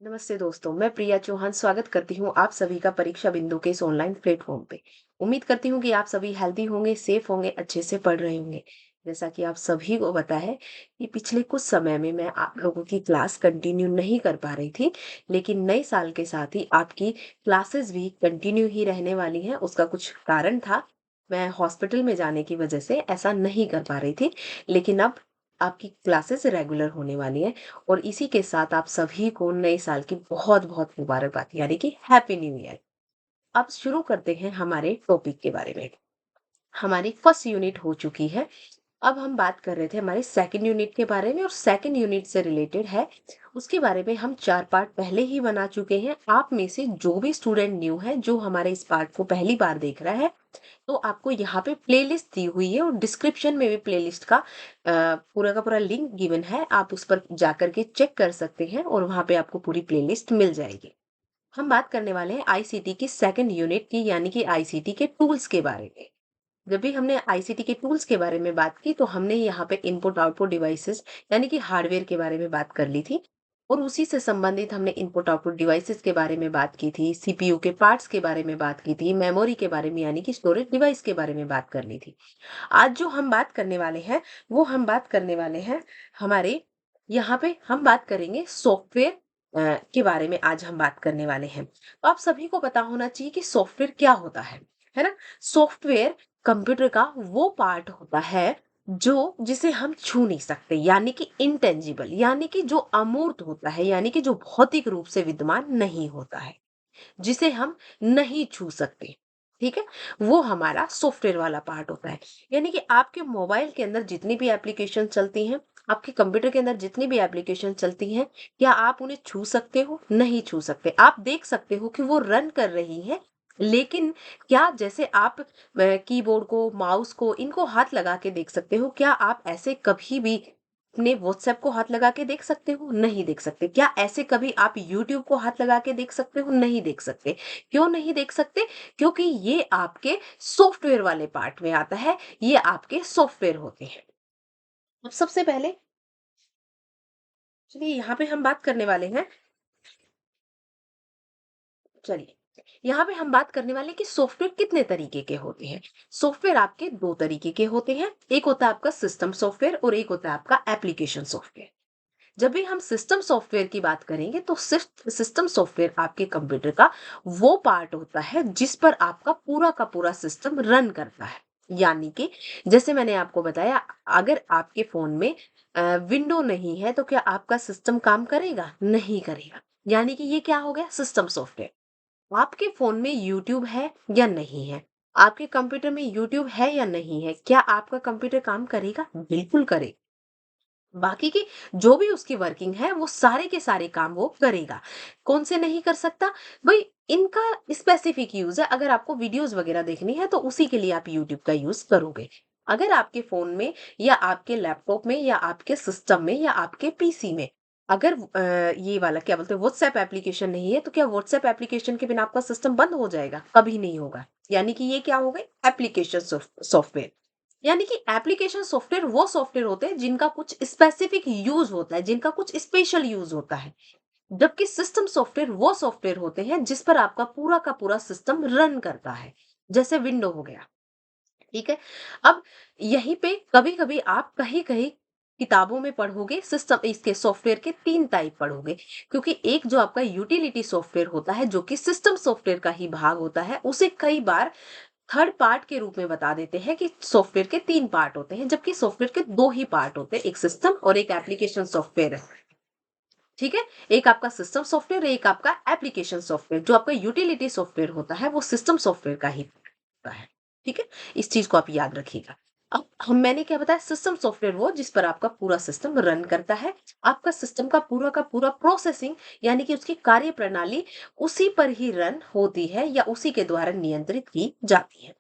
नमस्ते दोस्तों, मैं प्रिया चौहान स्वागत करती हूँ आप सभी का परीक्षा बिंदु के इस ऑनलाइन प्लेटफॉर्म पे। उम्मीद करती हूँ कि आप सभी हेल्दी होंगे, सेफ होंगे, अच्छे से पढ़ रहे होंगे। जैसा कि आप सभी को पता है कि पिछले कुछ समय में मैं आप लोगों की क्लास कंटिन्यू नहीं कर पा रही थी, लेकिन नए साल के साथ ही आपकी क्लासेस भी कंटिन्यू ही रहने वाली हैं। उसका कुछ कारण था, मैं हॉस्पिटल में जाने की वजह से ऐसा नहीं कर पा रही थी, लेकिन अब आपकी क्लासेस रेगुलर होने वाली है। और इसी के साथ आप सभी को नए साल की बहुत-बहुत मुबारकबाद यानी कि हैप्पी न्यू ईयर। अब शुरू करते हैं हमारे टॉपिक के बारे में। हमारी फर्स्ट यूनिट हो चुकी है। अब हम बात कर रहे थे हमारे सेकंड यूनिट के बारे में और सेकंड यूनिट से रिलेटेड है। उसके बारे में हम 4 पार्ट पहले ही बना चुके हैं। आप में से जो भी स्टूडेंट न्यू है, जो हमारे इस पार्ट को पहली बार देख रहा है, तो आपको यहाँ पे प्लेलिस्ट दी हुई है और डिस्क्रिप्शन में भी प्लेलिस्ट का पूरा का पूरा लिंक गिवन है। आप उस पर जाकर के चेक कर सकते हैं और वहाँ पे आपको पूरी प्लेलिस्ट मिल जाएगी। हम बात करने वाले हैं आईसीटी की सेकंड यूनिट की यानी कि आईसीटी के टूल्स के बारे में। जब भी हमने आईसीटी के टूल्स के बारे में बात की तो हमने यहाँ पे इनपुट आउटपुट डिवाइसेस यानी कि हार्डवेयर के बारे में बात कर ली थी। और उसी से संबंधित हमने इनपुट आउटपुट डिवाइसेस के बारे में बात की थी, सीपीयू के पार्ट्स के बारे में बात की थी, मेमोरी के बारे में यानी कि स्टोरेज डिवाइस के बारे में बात कर ली थी। आज जो हम बात करने वाले हैं वो हम बात करने वाले हैं हमारे यहाँ पे हम बात करेंगे सॉफ्टवेयर के बारे में। आज हम बात करने वाले हैं, तो आप सभी को पता होना चाहिए कि सॉफ्टवेयर क्या होता है ना। सॉफ्टवेयर कंप्यूटर का वो पार्ट होता है जो जिसे हम छू नहीं सकते यानी कि इंटेंजिबल, यानी कि जो अमूर्त होता है, यानी कि जो भौतिक रूप से विद्यमान नहीं होता है, जिसे हम नहीं छू सकते। ठीक है, वो हमारा सॉफ्टवेयर वाला पार्ट होता है। यानी कि आपके मोबाइल के अंदर जितनी भी एप्लीकेशन चलती हैं, आपके कंप्यूटर के अंदर जितनी भी एप्लीकेशन चलती हैं, क्या आप उन्हें छू सकते हो? नहीं छू सकते। आप देख सकते हो कि वो रन कर रही है, लेकिन क्या जैसे आप कीबोर्ड को, माउस को, इनको हाथ लगा के देख सकते हो, क्या आप ऐसे कभी भी अपने व्हाट्सएप को हाथ लगा के देख सकते हो? नहीं देख सकते। क्या ऐसे कभी आप यूट्यूब को हाथ लगा के देख सकते हो? नहीं देख सकते। क्यों नहीं देख सकते? क्योंकि ये आपके सॉफ्टवेयर वाले पार्ट में आता है, ये आपके सॉफ्टवेयर होते हैं। अब सबसे पहले चलिए यहाँ पे हम बात करने वाले हैं चलिए यहाँ पे हम बात करने वाले हैं कि सॉफ्टवेयर कितने तरीके के होते हैं। सॉफ्टवेयर आपके दो तरीके के होते हैं, एक होता है आपका सिस्टम सॉफ्टवेयर और एक होता है आपका एप्लीकेशन सॉफ्टवेयर। जब भी हम सिस्टम सॉफ्टवेयर की बात करेंगे तो सिर्फ सिस्टम सॉफ्टवेयर आपके कंप्यूटर का वो पार्ट होता है जिस पर आपका पूरा का पूरा सिस्टम रन करता है। यानी कि जैसे मैंने आपको बताया, अगर आपके फोन में विंडो नहीं है तो क्या आपका सिस्टम काम करेगा? नहीं करेगा। यानी कि ये क्या हो गया? System software. आपके फोन में यूट्यूब है या नहीं है? आपके कंप्यूटर में यूट्यूब है या नहीं है? क्या आपका कंप्यूटर काम करेगा? बिल्कुल करेगा। बाकी की जो भी उसकी वर्किंग है वो सारे के सारे काम वो करेगा। कौन से नहीं कर सकता? भाई इनका स्पेसिफिक यूज है। अगर आपको वीडियोस वगैरह देखनी है तो उसी के लिए आप यूट्यूब का यूज करोगे। अगर आपके फोन में या आपके लैपटॉप में या आपके सिस्टम में या आपके पीसी में अगर ये वाला क्या बोलते हैं व्हाट्सएप एप्लीकेशन नहीं है, तो क्या व्हाट्सएप एप्लीकेशन के बिना आपका सिस्टम बंद हो जाएगा? कभी नहीं होगा। यानी कि ये क्या हो गए? Application software. यानी कि एप्लीकेशन सॉफ्टवेयर वो सॉफ्टवेयर होते हैं जिनका कुछ स्पेसिफिक यूज होता है, जिनका कुछ स्पेशल यूज होता है। जबकि सिस्टम सॉफ्टवेयर वो सॉफ्टवेयर होते हैं जिस पर आपका पूरा का पूरा सिस्टम रन करता है, जैसे विंडो हो गया। ठीक है। अब यहीं पे कभी कभी आप कहीं कहीं किताबों में पढ़ोगे, सिस्टम इसके सॉफ्टवेयर के तीन टाइप पढ़ोगे। क्योंकि एक जो आपका यूटिलिटी सॉफ्टवेयर होता है जो कि सिस्टम सॉफ्टवेयर का ही भाग होता है, उसे कई बार थर्ड पार्ट के रूप में बता देते हैं कि सॉफ्टवेयर के तीन पार्ट होते हैं, जबकि सॉफ्टवेयर के दो ही पार्ट होते हैं, एक सिस्टम और एक एप्लीकेशन सॉफ्टवेयर है। ठीक है, एक आपका सिस्टम सॉफ्टवेयर, एक आपका एप्लीकेशन सॉफ्टवेयर। जो आपका यूटिलिटी सॉफ्टवेयर होता है वो सिस्टम सॉफ्टवेयर का ही होता है। ठीक है, इस चीज को आप याद रखिएगा। अब हम मैंने क्या बताया, सिस्टम सॉफ्टवेयर वो जिस पर आपका पूरा सिस्टम रन करता है। आपका सिस्टम का पूरा प्रोसेसिंग यानी कि उसकी कार्य प्रणाली उसी पर ही रन होती है या उसी के द्वारा नियंत्रित की जाती है।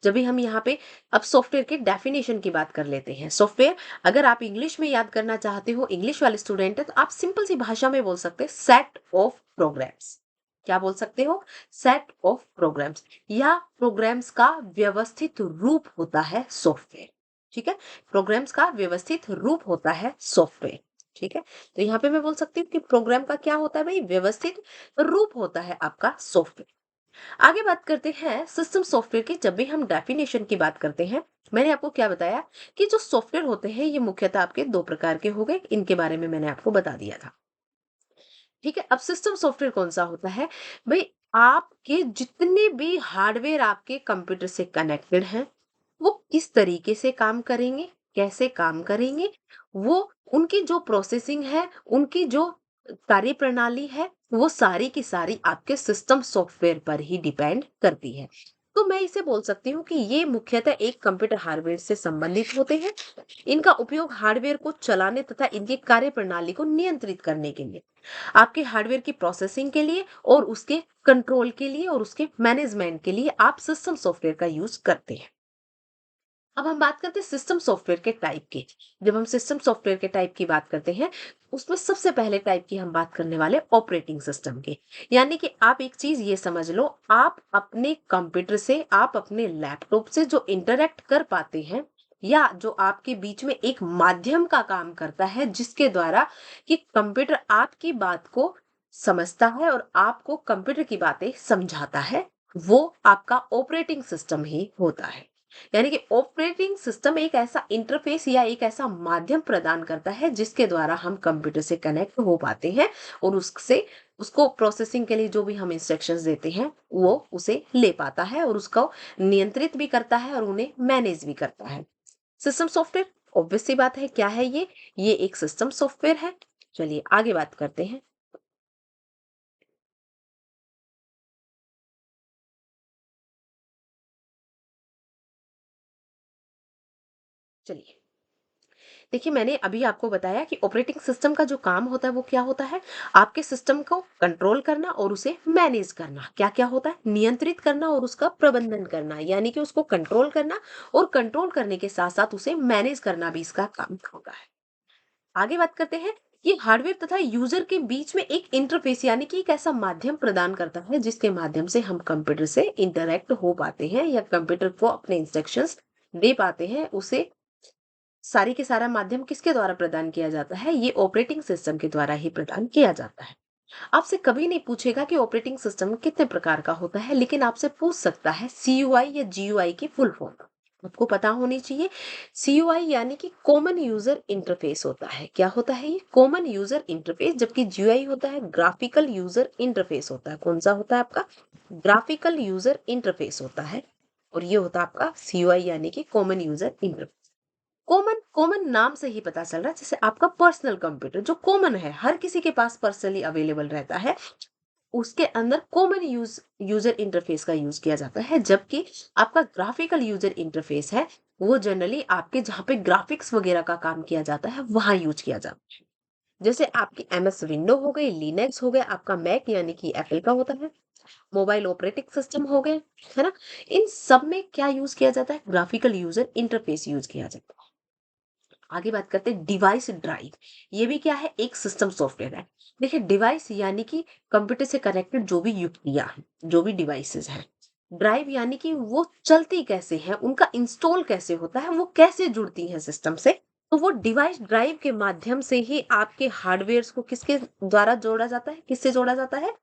जब भी हम यहाँ पे अब सॉफ्टवेयर के डेफिनेशन की बात कर लेते हैं। सॉफ्टवेयर अगर आप इंग्लिश में याद करना चाहते हो, इंग्लिश वाले स्टूडेंट है, तो आप सिंपल सी भाषा में बोल सकते हैं सेट ऑफ प्रोग्राम्स। क्या बोल सकते हो? सेट ऑफ प्रोग्राम्स या प्रोग्राम्स का व्यवस्थित रूप होता है सॉफ्टवेयर। ठीक है, प्रोग्राम्स का व्यवस्थित रूप होता है सॉफ्टवेयर। ठीक है? तो यहाँ पे मैं बोल सकती हूँ कि प्रोग्राम का क्या होता है भाई, व्यवस्थित रूप होता है आपका सॉफ्टवेयर। आगे बात करते हैं सिस्टम सॉफ्टवेयर की। जब भी हम डेफिनेशन की बात करते हैं, मैंने आपको क्या बताया कि जो सॉफ्टवेयर होते हैं ये मुख्यतः आपके 2 प्रकार के हो गए, इनके बारे में मैंने आपको बता दिया था। ठीक है, अब सिस्टम सॉफ्टवेयर कौन सा होता है भाई, आपके जितने भी हार्डवेयर आपके कंप्यूटर से कनेक्टेड हैं वो किस तरीके से काम करेंगे, कैसे काम करेंगे, वो उनकी जो प्रोसेसिंग है, उनकी जो कार्य प्रणाली है, वो सारी की सारी आपके सिस्टम सॉफ्टवेयर पर ही डिपेंड करती है। तो मैं इसे बोल सकती हूँ कि ये मुख्यतः एक कंप्यूटर हार्डवेयर से संबंधित होते हैं। इनका उपयोग हार्डवेयर को चलाने तथा इनकी कार्य प्रणाली को नियंत्रित करने के लिए, आपके हार्डवेयर की प्रोसेसिंग के लिए और उसके कंट्रोल के लिए और उसके मैनेजमेंट के लिए आप सिस्टम सॉफ्टवेयर का यूज करते हैं। अब हम बात करते हैं सिस्टम सॉफ्टवेयर के टाइप की। जब हम सिस्टम सॉफ्टवेयर के टाइप की बात करते हैं, उसमें सबसे पहले टाइप की हम बात करने वाले ऑपरेटिंग सिस्टम की। यानी कि आप एक चीज ये समझ लो, आप अपने कंप्यूटर से, आप अपने लैपटॉप से जो इंटरेक्ट कर पाते हैं, या जो आपके बीच में एक माध्यम का काम करता है जिसके द्वारा कि कंप्यूटर आपकी बात को समझता है और आपको कंप्यूटर की बातें समझाता है, वो आपका ऑपरेटिंग सिस्टम ही होता है। यानी कि ऑपरेटिंग सिस्टम एक ऐसा इंटरफेस या एक ऐसा माध्यम प्रदान करता है जिसके द्वारा हम कंप्यूटर से कनेक्ट हो पाते हैं और उससे उसको प्रोसेसिंग के लिए जो भी हम इंस्ट्रक्शंस देते हैं वो उसे ले पाता है और उसको नियंत्रित भी करता है और उन्हें मैनेज भी करता है। सिस्टम सॉफ्टवेयर, ऑब्वियस सी बात है, क्या है ये एक सिस्टम सॉफ्टवेयर है। चलिए आगे बात करते हैं। चलिए, देखिए मैंने अभी आपको बताया कि ऑपरेटिंग सिस्टम का जो काम होता है वो क्या होता है, आपके सिस्टम को कंट्रोल करना और उसे मैनेज करना। क्या क्या होता है, नियंत्रित करना और उसका प्रबंधन करना, यानी कि उसको कंट्रोल करना और कंट्रोल करने के साथ साथ उसे मैनेज करना भी इसका काम होता है। आगे बात करते हैं, ये हार्डवेयर तथा यूजर के बीच में एक इंटरफेस यानी कि एक ऐसा माध्यम प्रदान करता है जिसके माध्यम से हम कंप्यूटर से इंटरेक्ट हो पाते हैं या कंप्यूटर को अपने इंस्ट्रक्शंस दे पाते हैं। उसे सारी के सारा माध्यम किसके द्वारा प्रदान किया जाता है, ये ऑपरेटिंग सिस्टम के द्वारा ही प्रदान किया जाता है। आपसे कभी नहीं पूछेगा कि ऑपरेटिंग सिस्टम कितने प्रकार का होता है, लेकिन आपसे पूछ सकता है सीयूआई या जीयूआई की फुल फॉर्म आपको पता होनी चाहिए। सीयूआई यानी कि कॉमन यूजर इंटरफेस होता है। क्या होता है ये, कॉमन यूजर इंटरफेस। जबकि जीयूआई होता है ग्राफिकल यूजर इंटरफेस होता है। कौन सा होता है आपका, ग्राफिकल यूजर इंटरफेस होता है। और ये होता है आपका सीयूआई यानी कि common user interface. Common common नाम से ही पता चल रहा है, जैसे आपका पर्सनल कंप्यूटर जो कॉमन है, हर किसी के पास पर्सनली अवेलेबल रहता है, उसके अंदर कॉमन यूजर इंटरफेस का यूज किया जाता है। जबकि आपका ग्राफिकल यूजर इंटरफेस है, वो जनरली आपके जहाँ पे ग्राफिक्स वगैरह का काम किया जाता है वहां यूज किया जाता है। जैसे आपकी एमएस विंडो हो गई, लिनक्स हो गया, आपका मैक यानी कि एप्पल का होता है, मोबाइल ऑपरेटिंग सिस्टम हो गए, है ना, इन सब में क्या यूज किया जाता है, ग्राफिकल यूजर इंटरफेस यूज किया जाता है। आगे बात करते हैं डिवाइस ड्राइव। ये भी क्या है, एक सिस्टम सॉफ्टवेयर है। देखिए डिवाइस यानी कि कंप्यूटर से कनेक्टेड जो भी युक्तियां हैं, जो भी डिवाइसेस हैं। ड्राइव यानी कि वो चलती कैसे हैं, उनका इंस्टॉल कैसे होता है, वो कैसे जुड़ती हैं सिस्टम से। तो वो डिवाइस ड्राइव के माध्यम से ही आपके हार्डवेयर को किसके द्वारा जोड़ा जाता है, किससे जोड़ा जाता है,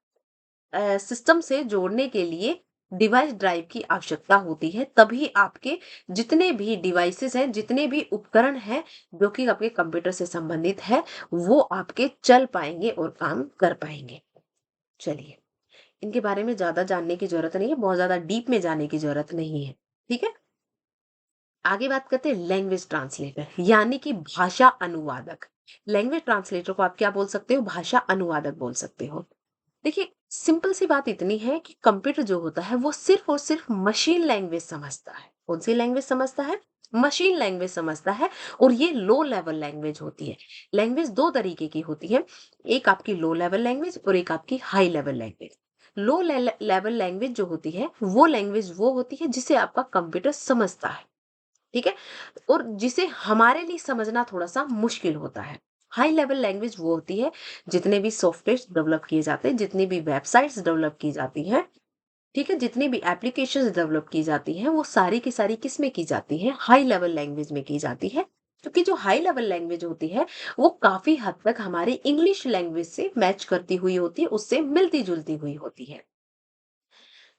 सिस्टम से जोड़ने के लिए डिवाइस ड्राइव की आवश्यकता होती है। तभी आपके जितने भी डिवाइसेस हैं, जितने भी उपकरण हैं जो कि आपके कंप्यूटर से संबंधित है, वो आपके चल पाएंगे और काम कर पाएंगे। चलिए, इनके बारे में ज्यादा जानने की जरूरत नहीं है, बहुत ज्यादा डीप में जाने की जरूरत नहीं है। ठीक है, आगे बात करते हैं लैंग्वेज ट्रांसलेटर यानी कि भाषा अनुवादक। लैंग्वेज ट्रांसलेटर को आप क्या बोल सकते हो, भाषा अनुवादक बोल सकते हो। देखिए सिंपल सी बात इतनी है कि कंप्यूटर जो होता है वो सिर्फ और सिर्फ मशीन लैंग्वेज समझता है। कौन सी लैंग्वेज समझता है, मशीन लैंग्वेज समझता है। और ये लो लेवल लैंग्वेज होती है। लैंग्वेज दो तरीके की होती है, एक आपकी लो लेवल लैंग्वेज और एक आपकी high level language. Low level language जो होती है वो लैंग्वेज वो होती है जिसे आपका कंप्यूटर समझता है। ठीक है, और जिसे हमारे लिए समझना थोड़ा सा मुश्किल होता है। हाई लेवल लैंग्वेज वो होती है, जितने भी सॉफ्टवेयर डेवलप किए जाते हैं, जितनी भी वेबसाइट्स डेवलप की जाती हैं, ठीक है, जितनी भी एप्लीकेशंस डेवलप की जाती हैं, वो सारी की सारी किस में की जाती हैं, हाई लेवल लैंग्वेज में की जाती है। क्योंकि जो हाई लेवल लैंग्वेज होती है वो काफी हद तक हमारी इंग्लिश लैंग्वेज से मैच करती हुई होती है, उससे मिलती जुलती हुई होती है।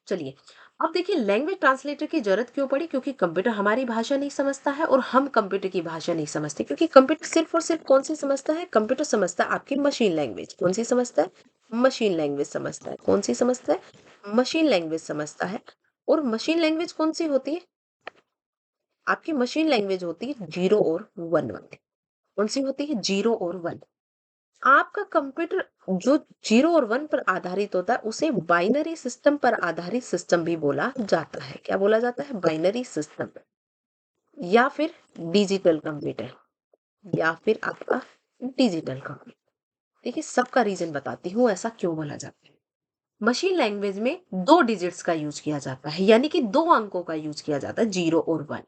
चलिए, अब देखिए लैंग्वेज ट्रांसलेटर की जरूरत क्यों पड़ी, क्योंकि कंप्यूटर हमारी भाषा नहीं समझता है और हम कंप्यूटर की भाषा नहीं समझते। क्योंकि कंप्यूटर सिर्फ और सिर्फ कौन सी समझता है, कंप्यूटर समझता है आपकी मशीन लैंग्वेज। कौन सी समझता है, मशीन लैंग्वेज समझता है। कौन सी समझता है, मशीन लैंग्वेज समझता है। और मशीन लैंग्वेज कौन सी होती है, आपकी मशीन लैंग्वेज होती है जीरो और वन वाली। कौन सी होती है, जीरो और वन। आपका कंप्यूटर जो जीरो और वन पर आधारित होता है उसे बाइनरी सिस्टम पर आधारित सिस्टम भी बोला जाता है। क्या बोला जाता है, बाइनरी सिस्टम, या फिर डिजिटल कंप्यूटर, या फिर आपका डिजिटल कंप्यूटर। देखिए सबका रीजन बताती हूँ ऐसा क्यों बोला जाता है। मशीन लैंग्वेज में दो डिजिट्स का यूज किया जाता है, यानी कि दो अंकों का यूज किया जाता है, जीरो और वन।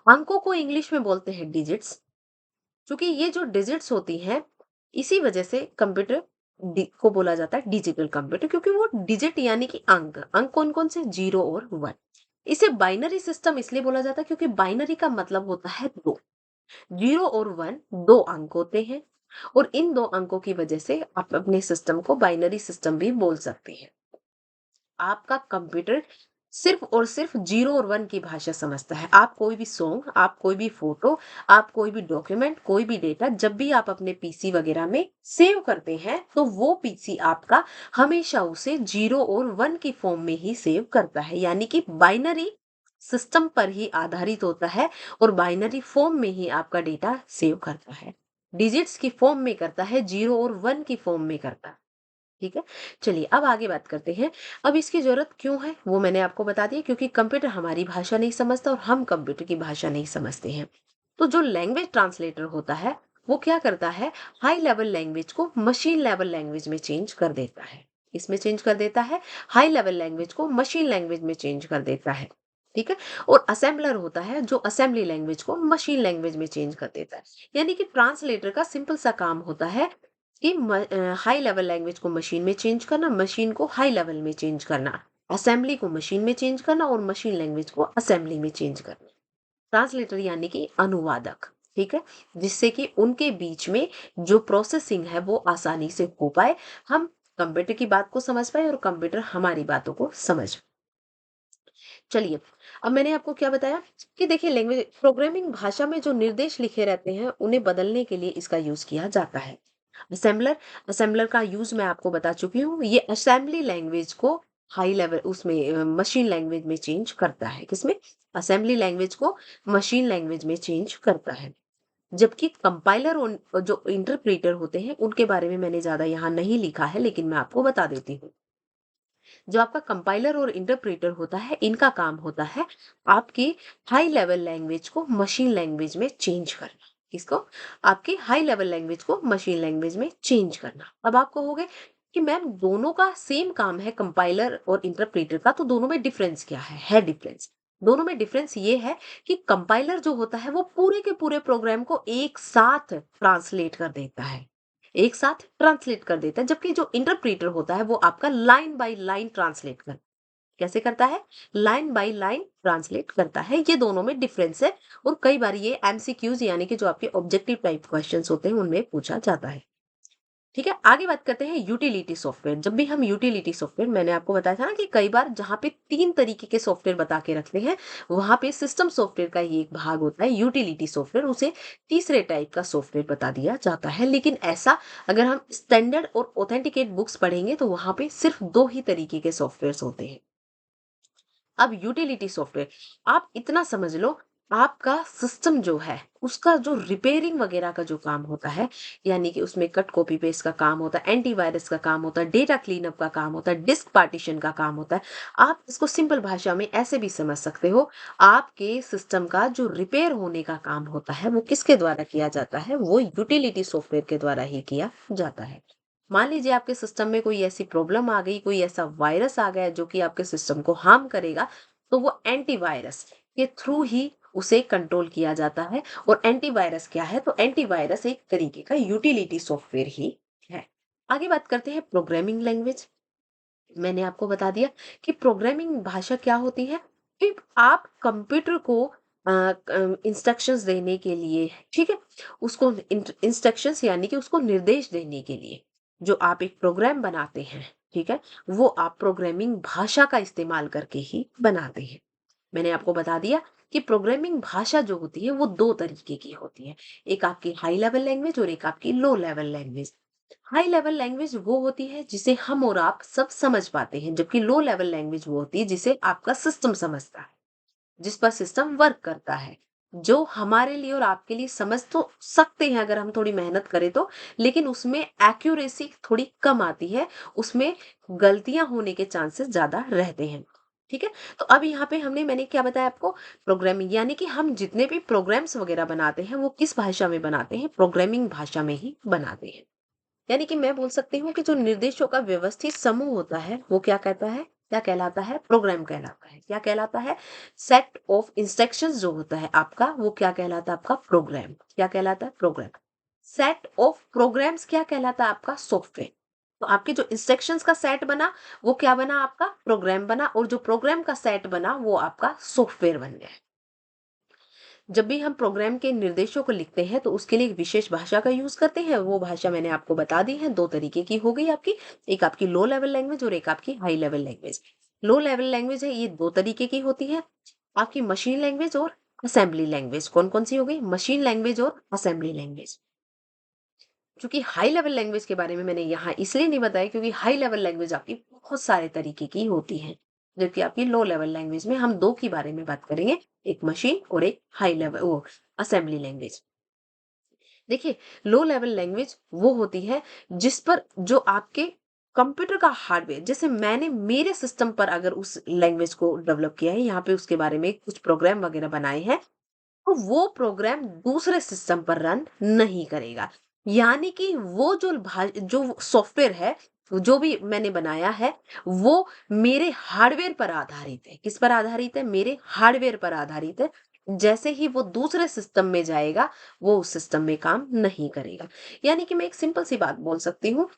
अंकों को इंग्लिश में बोलते हैं डिजिट्स। क्योंकि ये जो डिजिट्स होती हैं, इसी वजह से कंप्यूटर को बोला जाता है डिजिटल कंप्यूटर, क्योंकि वो डिजिट यानी कि अंक, अंक कौन कौन से, जीरो और वन। इसे बाइनरी सिस्टम इसलिए बोला जाता है क्योंकि बाइनरी का मतलब होता है दो, जीरो और वन दो अंक होते हैं। और इन दो अंकों की वजह से आप अपने सिस्टम को बाइनरी सिस्टम भी बोल सकते हैं। आपका कंप्यूटर सिर्फ और सिर्फ जीरो और वन की भाषा समझता है। आप कोई भी सॉन्ग, आप कोई भी फोटो, आप कोई भी डॉक्यूमेंट, कोई भी डेटा जब भी आप अपने पीसी वगैरह में सेव करते हैं तो वो पीसी आपका हमेशा उसे जीरो और वन की फॉर्म में ही सेव करता है, यानी कि बाइनरी सिस्टम पर ही आधारित होता है और बाइनरी फॉर्म में ही आपका डेटा सेव करता है। डिजिट्स की फॉर्म में करता है, जीरो और वन की फॉर्म में करता है। ठीक है। चलिए अब आगे बात करते हैं। अब इसकी जरूरत क्यों है वो मैंने आपको बता दिया, क्योंकि कंप्यूटर हमारी भाषा नहीं समझता और हम कंप्यूटर की भाषा नहीं समझते हैं। तो जो लैंग्वेज ट्रांसलेटर होता है वो क्या करता है, हाई लेवल लैंग्वेज को मशीन लेवल लैंग्वेज में चेंज कर देता है। इसमें चेंज कर देता है, हाई लेवल लैंग्वेज को मशीन लैंग्वेज में चेंज कर देता है। ठीक है। और असेंबलर होता है जो असेंबली लैंग्वेज को मशीन लैंग्वेज में चेंज कर देता है। यानी कि ट्रांसलेटर का सिंपल सा काम होता है कि हाई लेवल लैंग्वेज को मशीन में चेंज करना, मशीन को हाई लेवल में चेंज करना, असेंबली को मशीन में चेंज करना और मशीन लैंग्वेज को असेंबली में चेंज करना। ट्रांसलेटर यानी कि अनुवादक। ठीक है। जिससे कि उनके बीच में जो प्रोसेसिंग है वो आसानी से हो पाए, हम कंप्यूटर की बात को समझ पाए और कंप्यूटर हमारी बातों को समझ। चलिए, अब मैंने आपको क्या बताया कि देखिए लैंग्वेज प्रोग्रामिंग भाषा में जो निर्देश लिखे रहते हैं उन्हें बदलने के लिए इसका यूज किया जाता है। असेंबलर, असेंबलर का यूज मैं आपको बता चुकी हूँ। ये असेंबली लैंग्वेज को हाई लेवल उसमें मशीन लैंग्वेज में चेंज करता है। किसमें, असेंबली लैंग्वेज को मशीन लैंग्वेज में चेंज करता है। जबकि कंपाइलर और जो इंटरप्रेटर होते हैं उनके बारे में मैंने ज्यादा यहाँ नहीं लिखा है, लेकिन मैं आपको बता देती हूँ। जो आपका कंपाइलर और इंटरप्रेटर होता है इनका काम होता है आपकी हाई लेवल लैंग्वेज को मशीन लैंग्वेज में चेंज करना। किसको, आपकी हाई लेवल लैंग्वेज को मशीन लैंग्वेज में चेंज करना। अब आप कहोगे कि मैम दोनों का सेम काम है, कंपाइलर और इंटरप्रेटर का, तो दोनों में डिफरेंस क्या है डिफरेंस। दोनों में डिफरेंस ये है कि कंपाइलर जो होता है वो पूरे के पूरे प्रोग्राम को एक साथ ट्रांसलेट कर देता है, एक साथ ट्रांसलेट कर देता है। जबकि जो इंटरप्रेटर होता है वो आपका लाइन बाय लाइन ट्रांसलेट कर, कैसे करता है, लाइन बाय लाइन ट्रांसलेट करता है। ये दोनों में डिफरेंस है और कई बार ये एमसीक्यूज यानी कि जो आपके ऑब्जेक्टिव टाइप क्वेश्चंस होते हैं उनमें पूछा जाता है। ठीक है। आगे बात करते हैं यूटिलिटी सॉफ्टवेयर। जब भी हम यूटिलिटी सॉफ्टवेयर, मैंने आपको बताया था ना कि कई बार जहां पे तीन तरीके के सॉफ्टवेयर बता के रखते हैं वहां पे सिस्टम सॉफ्टवेयर का ही एक भाग होता है यूटिलिटी सॉफ्टवेयर, उसे तीसरे टाइप का सॉफ्टवेयर बता दिया जाता है। लेकिन ऐसा अगर हम स्टैंडर्ड और ऑथेंटिकेट बुक्स पढ़ेंगे तो वहां पे सिर्फ दो ही तरीके के सॉफ्टवेयर होते हैं। अब यूटिलिटी सॉफ्टवेयर, आप इतना समझ लो, आपका सिस्टम जो है उसका जो रिपेयरिंग वगैरह का जो काम होता है, यानी कि उसमें कट कॉपी पेस्ट का काम होता है, एंटीवायरस का काम होता है, डेटा क्लीनअप का काम होता है, डिस्क पार्टीशन का काम होता है। आप इसको सिंपल भाषा में ऐसे भी समझ सकते हो, आपके सिस्टम का जो रिपेयर होने का काम होता है वो किसके द्वारा किया जाता है, वो यूटिलिटी सॉफ्टवेयर के द्वारा ही किया जाता है। मान लीजिए आपके सिस्टम में कोई ऐसी प्रॉब्लम आ गई, कोई ऐसा वायरस आ गया जो कि आपके सिस्टम को हार्म करेगा, तो वो एंटीवायरस के थ्रू ही उसे कंट्रोल किया जाता है। और एंटीवायरस क्या है, तो एंटीवायरस एक तरीके का यूटिलिटी सॉफ्टवेयर ही है। आगे बात करते हैं प्रोग्रामिंग लैंग्वेज। मैंने आपको बता दिया कि प्रोग्रामिंग भाषा क्या होती है कि आप कंप्यूटर को इंस्ट्रक्शंस देने के लिए, ठीक है? उसको इंस्ट्रक्शंस यानी कि उसको निर्देश देने के लिए जो आप एक प्रोग्राम बनाते हैं, ठीक है? वो आप प्रोग्रामिंग भाषा का इस्तेमाल करके ही बनाते हैं। मैंने आपको बता दिया कि प्रोग्रामिंग भाषा जो होती है वो 2 तरीके की होती है। एक आपकी हाई लेवल लैंग्वेज और एक आपकी low level language. High level language वो होती है जिसे हम और आप सब समझ पाते हैं, जबकि लो लेवल लैंग्वेज वो होती है जिसे आपका सिस्टम समझता है, जिस पर सिस्टम वर्क करता है, जो हमारे लिए और आपके लिए समझ तो सकते हैं अगर हम थोड़ी मेहनत करें तो, लेकिन उसमें एक्यूरेसी थोड़ी कम आती है, उसमें गलतियां होने के चांसेस ज्यादा रहते हैं। ठीक है, तो अब यहाँ पे मैंने क्या बताया आपको, प्रोग्रामिंग यानी कि हम जितने भी प्रोग्राम्स वगैरह बनाते हैं वो किस भाषा में बनाते हैं, प्रोग्रामिंग भाषा में ही बनाते हैं। यानी कि मैं बोल सकती हूँ कि जो निर्देशों का व्यवस्थित समूह होता है वो क्या कहता है, क्या कहलाता है, प्रोग्राम कहलाता है। क्या कहलाता है, सेट ऑफ इंस्ट्रक्शंस जो होता है आपका वो क्या कहलाता है, आपका प्रोग्राम। क्या कहलाता है, प्रोग्राम। सेट ऑफ प्रोग्राम्स क्या कहलाता है, आपका सॉफ्टवेयर। तो आपके जो इंस्ट्रक्शंस का सेट बना वो क्या बना, आपका प्रोग्राम बना, और जो प्रोग्राम का सेट बना वो आपका सॉफ्टवेयर बन गया। जब भी हम प्रोग्राम के निर्देशों को लिखते हैं तो उसके लिए एक विशेष भाषा का यूज करते हैं। वो भाषा मैंने आपको बता दी है, 2 तरीके की हो गई आपकी, एक आपकी लो लेवल लैंग्वेज और एक आपकी high level language. Low level language है, ये 2 तरीके की होती है, आपकी मशीन लैंग्वेज और असेंबली लैंग्वेज। कौन कौन सी हो गई, मशीन लैंग्वेज और असेंबली लैंग्वेज। क्योंकि हाई लेवल लैंग्वेज के बारे में मैंने यहाँ इसलिए नहीं बताया क्योंकि हाई लेवल लैंग्वेज आपकी बहुत सारे तरीके की होती है, जबकि आपकी लो लेवल लैंग्वेज में हम 2 के बारे में बात करेंगे, एक मशीन और एक हाई लेवल वो असेंबली लैंग्वेज। देखिए, लो लेवल लैंग्वेज वो होती है जिस पर जो आपके कंप्यूटर का हार्डवेयर, जैसे मैंने मेरे सिस्टम पर अगर उस लैंग्वेज को डेवलप किया है, यहाँ पे उसके बारे में कुछ प्रोग्राम वगैरह बनाए हैं, तो वो प्रोग्राम दूसरे सिस्टम पर रन नहीं करेगा। यानी कि वो जो सॉफ्टवेयर है, जो भी मैंने बनाया है, वो मेरे हार्डवेयर पर आधारित है। किस पर आधारित है, मेरे हार्डवेयर पर आधारित है। जैसे ही वो दूसरे सिस्टम में जाएगा, वो उस सिस्टम में काम नहीं करेगा। यानी कि मैं एक सिंपल सी बात बोल सकती हूँ,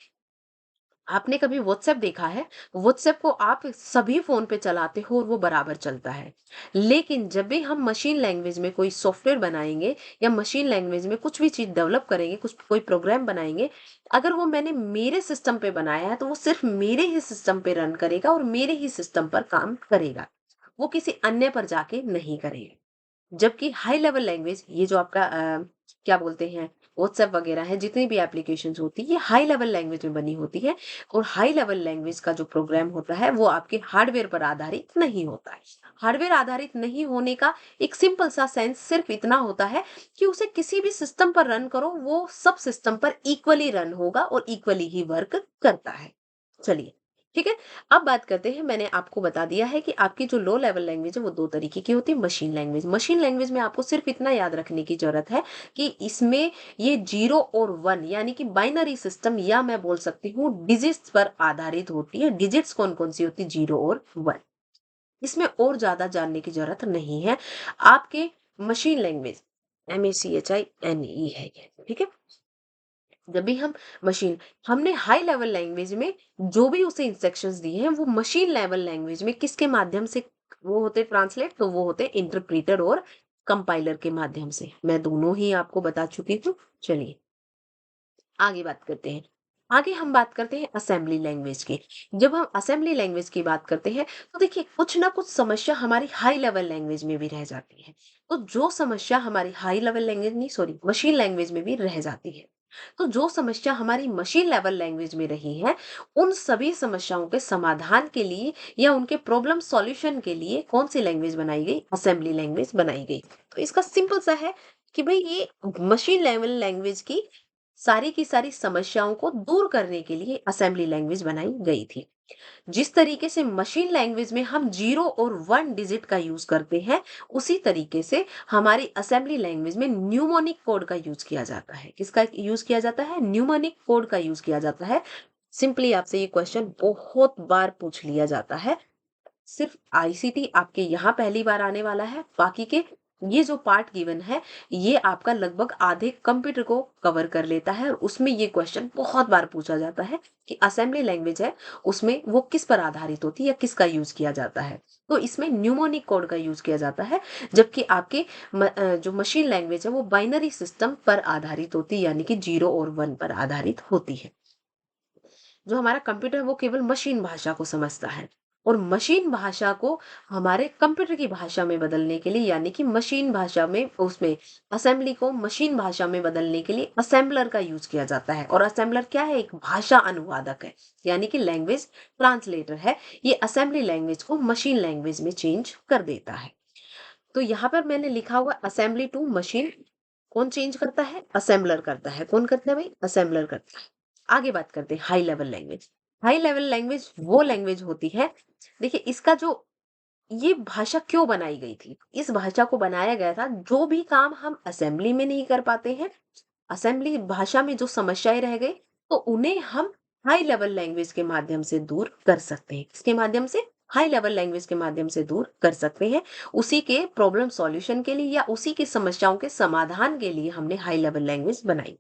आपने कभी व्हाट्सएप देखा है? व्हाट्सएप को आप सभी फ़ोन पे चलाते हो और वो बराबर चलता है। लेकिन जब भी हम मशीन लैंग्वेज में कोई सॉफ्टवेयर बनाएँगे या मशीन लैंग्वेज में कुछ भी चीज़ डेवलप करेंगे, कुछ कोई प्रोग्राम बनाएँगे, अगर वो मैंने मेरे सिस्टम पे बनाया है, तो वो सिर्फ़ मेरे ही सिस्टम पे रन करेगा और मेरे ही सिस्टम पर काम करेगा। वो किसी अन्य पर जाके नहीं करेगा। जबकि हाई लेवल लैंग्वेज, ये जो आपका क्या बोलते हैं, व्हाट्सएप वगैरह है, जितनी भी एप्लीकेशंस होती है, ये हाई लेवल लैंग्वेज में बनी होती है। और हाई लेवल लैंग्वेज का जो प्रोग्राम होता है वो आपके हार्डवेयर पर आधारित नहीं होता है। हार्डवेयर आधारित नहीं होने का एक सिंपल सा सेंस सिर्फ इतना होता है कि उसे किसी भी सिस्टम पर रन करो, वो सब सिस्टम पर इक्वली रन होगा और इक्वली ही वर्क करता है। चलिए, ठीक है। अब बात करते हैं, मैंने आपको बता दिया है कि आपकी जो लो लेवल लैंग्वेज है वो 2 तरीके की होती है, मशीन लैंग्वेज। मशीन लैंग्वेज में आपको सिर्फ इतना याद रखने की ज़रूरत है कि इसमें ये 0 और 1 यानी कि बाइनरी सिस्टम, या मैं बोल सकती हूँ डिजिट्स पर आधारित होती है। डिजिट्स कौन-कौन सी होती है? 0 और 1। इसमें और ज़्यादा जानने की ज़रूरत नहीं है। आपके मशीन लैंग्वेज MACHINE है ये, ठीक है? जब भी हम मशीन हमने हाई लेवल लैंग्वेज में जो भी उसे इंस्ट्रक्शंस दिए हैं वो मशीन लेवल लैंग्वेज में किसके माध्यम से वो होते ट्रांसलेट, तो वो होते इंटरप्रेटर और कंपाइलर के माध्यम से। मैं दोनों ही आपको बता चुकी हूँ। चलिए आगे बात करते हैं। आगे हम बात करते हैं असेंबली लैंग्वेज की। जब हम असेंबली लैंग्वेज की बात करते हैं तो देखिए कुछ ना कुछ समस्या हमारी हाई लेवल लैंग्वेज में भी रह जाती है। तो जो समस्या हमारी हाई लेवल लैंग्वेज नहीं, सॉरी, मशीन लैंग्वेज में भी रह जाती है, तो जो समस्या हमारी मशीन लेवल लैंग्वेज में रही है, उन सभी समस्याओं के समाधान के लिए या उनके प्रॉब्लम सॉल्यूशन के लिए कौन सी लैंग्वेज बनाई गई? असेंबली लैंग्वेज बनाई गई। तो इसका सिंपल सा है कि भाई ये मशीन लेवल लैंग्वेज की सारी की सारी समस्याओं को दूर करने के लिए असेंबली लैंग्वेज बनाई गई थी। जिस तरीके से मशीन लैंग्वेज में हम 0 और 1 डिजिट का यूज करते हैं, उसी तरीके से हमारी असेंबली लैंग्वेज में न्यूमोनिक कोड का यूज किया जाता है। किसका यूज किया जाता है? न्यूमोनिक कोड का यूज किया जाता है। सिंपली आपसे ये क्वेश्चन बहुत बार पूछ लिया जाता है। सिर्फ आईसीटी आपके यहाँ पहली बार आने वाला है, बाकी के ये जो पार्ट गिवन है ये आपका लगभग आधे कंप्यूटर को कवर कर लेता है और उसमें ये क्वेश्चन बहुत बार पूछा जाता है कि असेंबली लैंग्वेज है उसमें वो किस पर आधारित होती है या किसका यूज किया जाता है। तो इसमें न्यूमोनिक कोड का यूज किया जाता है, जबकि आपके जो मशीन लैंग्वेज है वो बाइनरी सिस्टम पर आधारित होती है, यानी कि 0 और 1 पर आधारित होती है। जो हमारा कंप्यूटर है वो केवल मशीन भाषा को समझता है और मशीन भाषा को हमारे कंप्यूटर की भाषा में बदलने के लिए, यानी कि मशीन भाषा में उसमें असेंबली को मशीन भाषा में बदलने के लिए असेंबलर का यूज किया जाता है। और असेंबलर क्या है? एक भाषा अनुवादक है, यानी कि लैंग्वेज ट्रांसलेटर है। ये असेंबली लैंग्वेज को मशीन लैंग्वेज में चेंज कर देता है। तो यहाँ पर मैंने लिखा हुआ असेंबली टू मशीन, कौन चेंज करता है? असेंबलर करता है। कौन करता है भाई? असेंबलर करता है। आगे बात करते हैं high level language. High level language वो लैंग्वेज होती है, देखिए इसका जो ये भाषा क्यों बनाई गई थी? इस भाषा को बनाया गया था जो भी काम हम असेंबली में नहीं कर पाते हैं, असेंबली भाषा में जो समस्याएं रह गई, तो उन्हें हम हाई लेवल लैंग्वेज के माध्यम से दूर कर सकते हैं। इसके माध्यम से हाई लेवल लैंग्वेज के माध्यम से दूर कर सकते हैं। उसी के प्रॉब्लम सॉल्यूशन के लिए या उसी की समस्याओं के समाधान के लिए हमने हाई लेवल लैंग्वेज बनाई।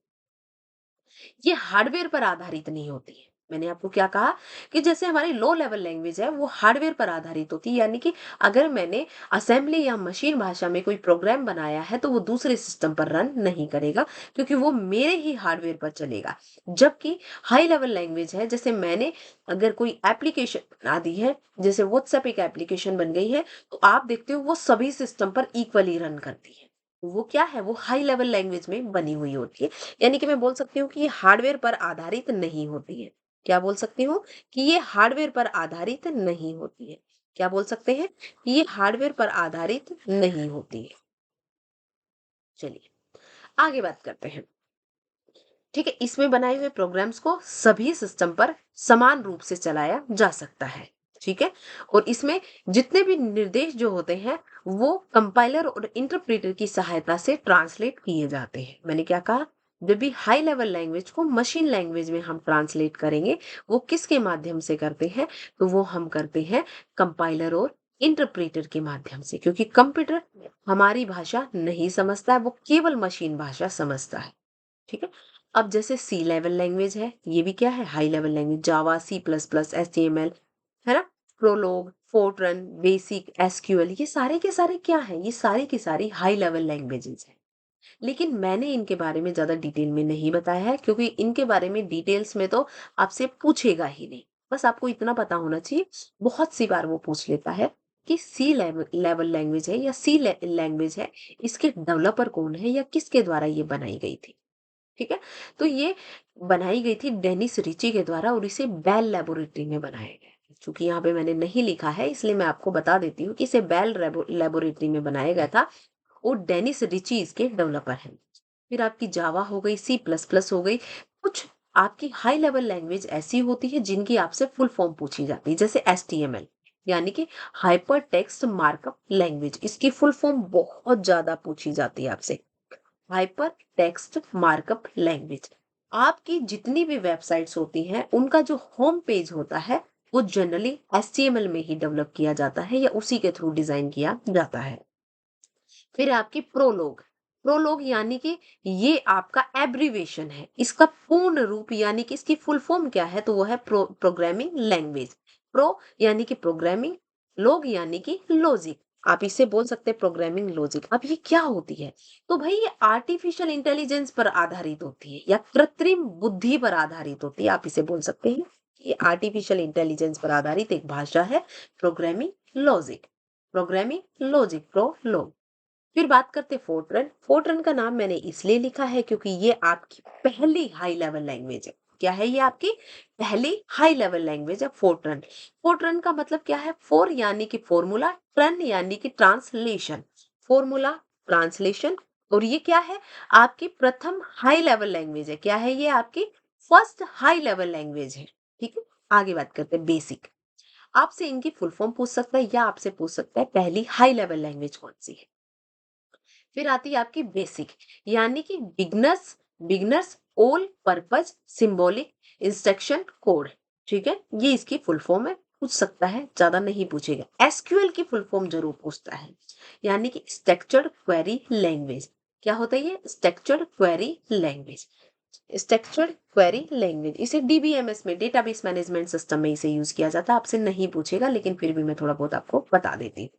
ये हार्डवेयर पर आधारित नहीं होती है। मैंने आपको क्या कहा कि जैसे हमारी लो लेवल लैंग्वेज है वो हार्डवेयर पर आधारित होती है, यानी कि अगर मैंने असेंबली या मशीन भाषा में कोई प्रोग्राम बनाया है तो वो दूसरे सिस्टम पर रन नहीं करेगा, क्योंकि वो मेरे ही हार्डवेयर पर चलेगा। जबकि हाई लेवल लैंग्वेज है, जैसे मैंने अगर कोई एप्लीकेशन बना दी है, जैसे व्हाट्सएप एक एप्लीकेशन बन गई है, तो आप देखते हो वो सभी सिस्टम पर इक्वली रन करती है। वो क्या है? वो हाई लेवल लैंग्वेज में बनी हुई होती है। यानी कि मैं बोल सकती हूँ कि ये हार्डवेयर पर आधारित नहीं होती है। क्या बोल सकती हूँ? कि ये हार्डवेयर पर आधारित नहीं होती है। क्या बोल सकते हैं? कि ये हार्डवेयर पर आधारित नहीं होती है। चलिए आगे बात करते हैं। ठीक है, इसमें बनाए हुए प्रोग्राम्स को सभी सिस्टम पर समान रूप से चलाया जा सकता है। ठीक है, और इसमें जितने भी निर्देश जो होते हैं वो कंपाइलर और इंटरप्रेटर की सहायता से ट्रांसलेट किए जाते हैं। मैंने क्या कहा? जब भी हाई लेवल लैंग्वेज को मशीन लैंग्वेज में हम ट्रांसलेट करेंगे, वो किसके माध्यम से करते हैं? तो वो हम करते हैं कंपाइलर और इंटरप्रेटर के माध्यम से, क्योंकि कंप्यूटर हमारी भाषा नहीं समझता है, वो केवल मशीन भाषा समझता है। ठीक है, अब जैसे सी लेवल लैंग्वेज है, ये भी क्या है? High level language. Java, C plus plus, HTML, है ना, प्रोलोग, फोर्ट्रन, बेसिक, एसक्यूएल, ये सारे के सारे क्या है? ये सारी की सारी हाई लेवल लैंग्वेजेस हैं। लेकिन मैंने इनके बारे में ज्यादा डिटेल में नहीं बताया है, क्योंकि इनके बारे में डिटेल्स में तो आपसे पूछेगा ही नहीं। बस आपको इतना पता होना चाहिए, बहुत सी बार वो पूछ लेता है कि सी लेवल लैंग्वेज है या सी लैंग्वेज है, इसके डेवलपर कौन है या किसके द्वारा ये बनाई गई थी। ठीक है, तो ये बनाई गई थी डेनिस रिची के द्वारा और इसे बेल लेबोरेटरी में बनाया गया है। चूंकि यहाँ पे मैंने नहीं लिखा है इसलिए मैं आपको बता देती हूँ कि इसे बेल लेबोरेटरी में बनाया गया था और डेनिस रिची इसके डेवलपर हैं। फिर आपकी जावा हो गई, सी प्लस प्लस हो गई। कुछ आपकी हाई लेवल लैंग्वेज ऐसी होती है जिनकी आपसे फुल फॉर्म पूछी जाती है, जैसे HTML, यानी कि हाइपर टेक्स्ट मार्कअप लैंग्वेज। इसकी फुल फॉर्म बहुत ज्यादा पूछी जाती है आपसे, हाइपर टेक्स्ट मार्कअप लैंग्वेज। आपकी जितनी भी वेबसाइट्स होती हैं उनका जो होम पेज होता है वो जनरली HTML में ही डेवलप किया जाता है या उसी के थ्रू डिजाइन किया जाता है। फिर आपकी प्रोलोग। प्रोलोग यानी कि ये आपका एब्रीवेशन है, इसका पूर्ण रूप यानी कि इसकी फुल फॉर्म क्या है? तो वो है प्रोग्रामिंग लैंग्वेज। प्रो यानी कि प्रोग्रामिंग, लोग यानी कि लॉजिक। आप इसे बोल सकते हैं प्रोग्रामिंग लॉजिक। अब ये क्या होती है? तो भाई ये आर्टिफिशियल इंटेलिजेंस पर आधारित होती है या कृत्रिम बुद्धि पर आधारित होती है, आप इसे बोल सकते हैं। ये आर्टिफिशियल इंटेलिजेंस पर आधारित एक भाषा है, programming logic. Programming logic, prologue. फिर बात करते फोर्ट्रन। फोर्ट्रन का नाम मैंने इसलिए लिखा है क्योंकि ये आपकी पहली हाई लेवल लैंग्वेज है। क्या है? ये आपकी पहली हाई लेवल लैंग्वेज है फोर्ट्रन। फोर्ट्रन का मतलब क्या है? फोर यानी कि फॉर्मूला, ट्रन यानी कि ट्रांसलेशन। Formula, translation. और ये क्या है? आपकी प्रथम हाई लेवल लैंग्वेज है। क्या है? ये आपकी फर्स्ट हाई लेवल लैंग्वेज है। ठीक है, आगे बात करते हैं बेसिक। आपसे इनकी फुल फॉर्म पूछ सकता है या आपसे पूछ सकता है पहली हाई लेवल लैंग्वेज कौन सी है। फिर आती है आपकी बेसिक, यानी कि beginners, beginners all purpose symbolic instruction code. ठीक है, ये इसकी फुल फॉर्म है। पूछ सकता है, ज्यादा नहीं पूछेगा। एसक्यूएल की फुल फॉर्म जरूर पूछता है, यानी कि स्ट्रक्चर्ड क्वेरी लैंग्वेज। क्या होता है ये? Structured query language. Structured query language, इसे डीबीएमएस में, डेटाबेस मैनेजमेंट सिस्टम में इसे यूज किया जाता है। आपसे नहीं पूछेगा, लेकिन फिर भी मैं थोड़ा बहुत आपको बता देती हूँ।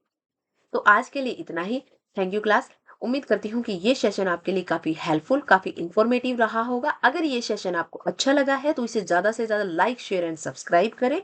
तो आज के लिए इतना ही। Thank you class. उम्मीद करती हूँ कि ये सेशन आपके लिए काफी हेल्पफुल, काफी इंफॉर्मेटिव रहा होगा। अगर ये सेशन आपको अच्छा लगा है तो इसे ज्यादा से ज्यादा लाइक, शेयर एंड सब्सक्राइब करें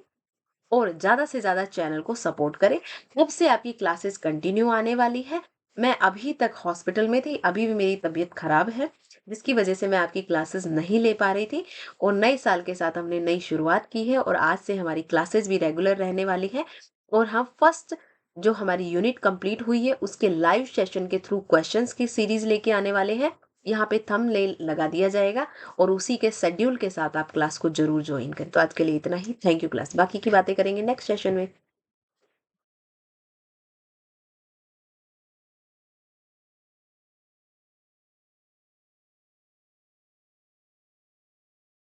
और ज्यादा से ज्यादा चैनल को सपोर्ट करें। कब से आपकी क्लासेस कंटिन्यू आने वाली है? मैं अभी तक हॉस्पिटल में थी, अभी भी मेरी तबीयत खराब है, जिसकी वजह से मैं आपकी क्लासेस नहीं ले पा रही थी। और नए साल के साथ हमने नई शुरुआत की है और आज से हमारी क्लासेस भी रेगुलर रहने वाली है। और हम फर्स्ट जो हमारी यूनिट कंप्लीट हुई है उसके लाइव सेशन के थ्रू क्वेश्चंस की सीरीज लेके आने वाले हैं। यहाँ पे थंबनेल लगा दिया जाएगा और उसी के शेड्यूल के साथ आप क्लास को जरूर ज्वाइन करें। तो आज के लिए इतना ही। Thank you class. बाकी की बातें करेंगे नेक्स्ट सेशन में।